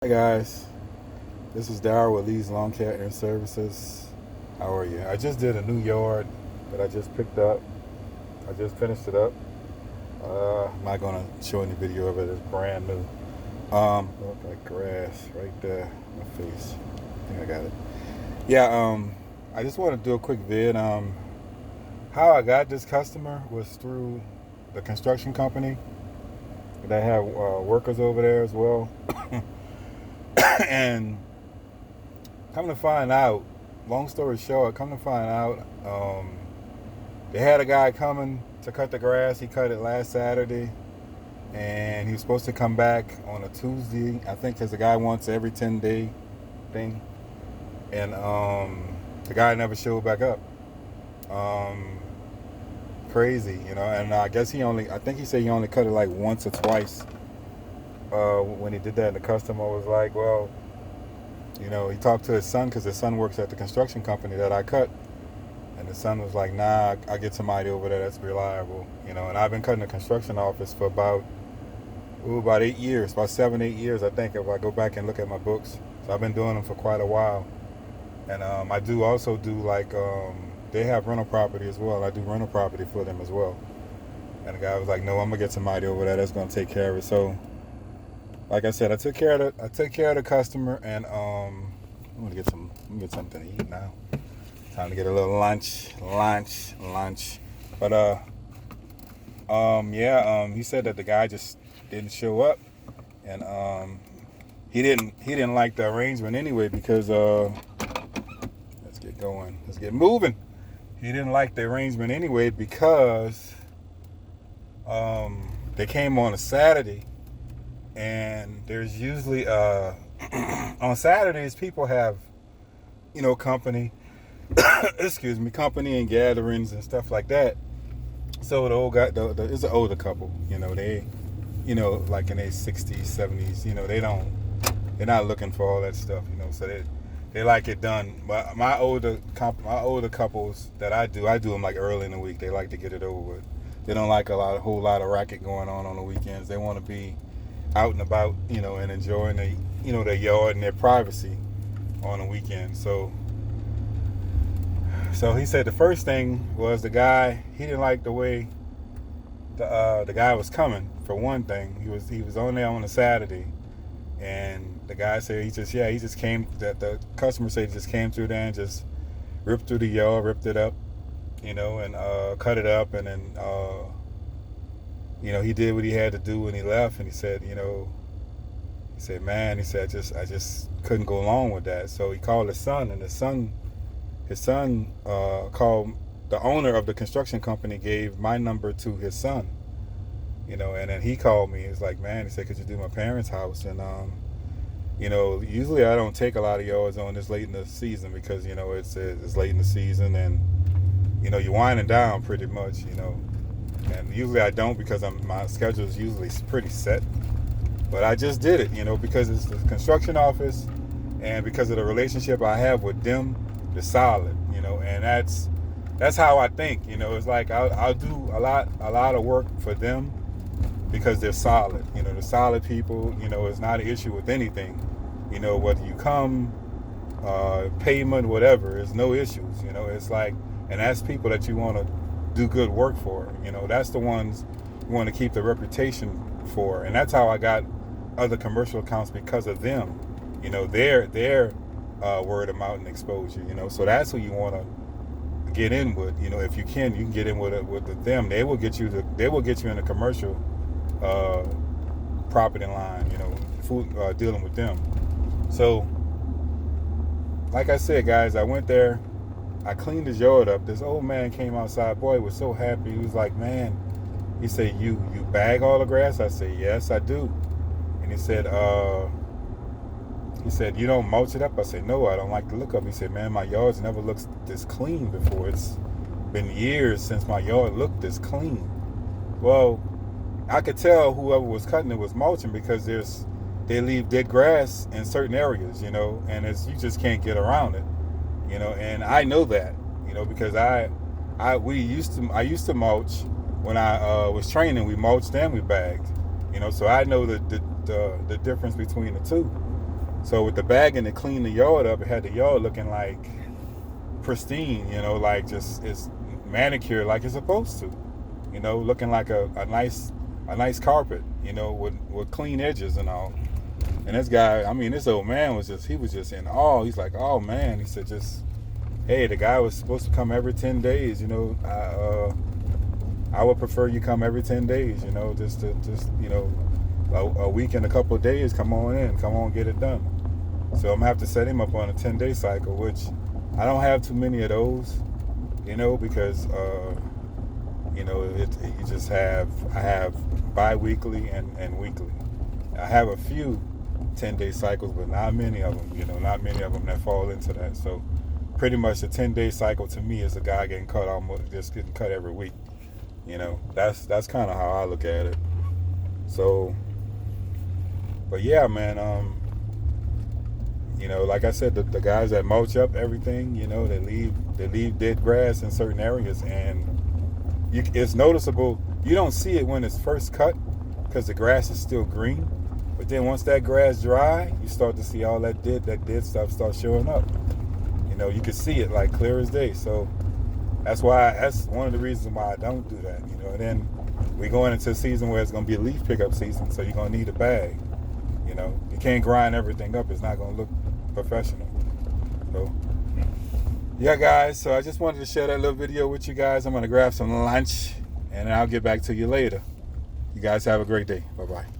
Hi guys, this is Darryl with Lee's Lawn Care and Services. How are you? I just did a new yard that I just picked up. I just finished it up. I'm not gonna show any video of it. It's brand new. Look like grass right there. My face. I think I got it. Yeah. I just want to do a quick vid. How I got this customer was through the construction company. They have workers over there as well. And come to find out, long story short, come to find out, they had a guy coming to cut the grass. He cut it last Saturday, and he was supposed to come back on a Tuesday. I think because the guy wants every 10-day thing, and the guy never showed back up. Um, Crazy, And I guess I think he said he only cut it like once or twice. When he did that, and the customer was like, well, he talked to his son because his son works at the construction company that I cut. And the son was like, nah, I get somebody over there that's reliable. And I've been cutting the construction office for about 8 years, about 7, 8 years, I think, if I go back and look at my books. So I've been doing them for quite a while. And I do also do they have rental property as well. I do rental property for them as well. And the guy was like, no, I'm going to get somebody over there that's going to take care of it. So like I said, I took care of the customer, and I'm gonna get something to eat now. Time to get a little lunch. But he said that the guy just didn't show up, and he didn't like the arrangement anyway because let's get moving. He didn't like the arrangement anyway because they came on a Saturday. And there's usually on Saturdays people have company company and gatherings and stuff like that. So the old guy, it's an older couple, they like in their 60s, 70s, they're not looking for all that stuff, so they like it done. But my older couples that I do them like early in the week. They like to get it over with. They don't like a whole lot of racket going on the weekends. They want to be out and about, and enjoying their yard and their privacy on the weekend. So he said the first thing was the guy. He didn't like the way the guy was coming. For one thing, he was on there on a Saturday, and the guy said he just came. That the customer said he just came through there and just ripped through the yard, ripped it up, and cut it up, and then. He did what he had to do when he left, and he said, man, I just couldn't go along with that. So he called his son, and his son called the owner of the construction company, gave my number to his son, and then he called me. He was like, man, he said, could you do my parents' house? And, usually I don't take a lot of yards on this late in the season because, it's late in the season, and, you're winding down pretty much, And usually I don't because my schedule is usually pretty set. But I just did it, because it's the construction office, and because of the relationship I have with them, they're solid, and that's how I think, It's like I'll do a lot of work for them because they're solid, they're solid people, It's not an issue with anything, whether you come, payment, whatever, there's no issues, It's like, and that's people that you want to do good work for. That's the ones you want to keep the reputation for. And that's how I got other commercial accounts, because of them. Their word of mouth and exposure. So that's who you want to get in with. If you can get in with them. They will get you in a commercial property line. Food, dealing with them. So, like I said, guys, I went there. I cleaned his yard up. This old man came outside. Boy, he was so happy. He was like, man, he said, you bag all the grass? I said, yes, I do. And he said, you don't mulch it up? I said, no, I don't like the look of it. He said, man, my yard's never looked this clean before. It's been years since my yard looked this clean. Well, I could tell whoever was cutting it was mulching because they leave dead grass in certain areas, and you just can't get around it. And I know that, because I used to mulch when I was training. We mulched and we bagged, so I know the difference between the two. So with the bagging to clean the yard up, it had the yard looking like pristine, like just it's manicured like it's supposed to, looking like a nice carpet, with clean edges and all. And this guy, this old man was just in awe. He's like, oh man, he said, hey, the guy was supposed to come every 10 days, I would prefer you come every 10 days, a week and a couple of days, come on, get it done. So I'm gonna have to set him up on a 10-day cycle, which I don't have too many of those, because I have bi-weekly and weekly. I have a few 10-day cycles, but not many of them, not many of them that fall into that. So pretty much a 10-day cycle to me is a guy getting cut every week. That's kind of how I look at it. So, but yeah, man, like I said, the guys that mulch up everything, they leave dead grass in certain areas, and it's noticeable. You don't see it when it's first cut because the grass is still green, but then once that grass dry, you start to see all that dead stuff start showing up. You can see it like clear as day. So that's one of the reasons why I don't do that. And then we're going into a season where it's going to be a leaf pickup season, so you're going to need a bag. You can't grind everything up. It's not going to look professional. So yeah, guys, so I just wanted to share that little video with you guys. I'm going to grab some lunch and I'll get back to you later. You guys have a great day. Bye-bye.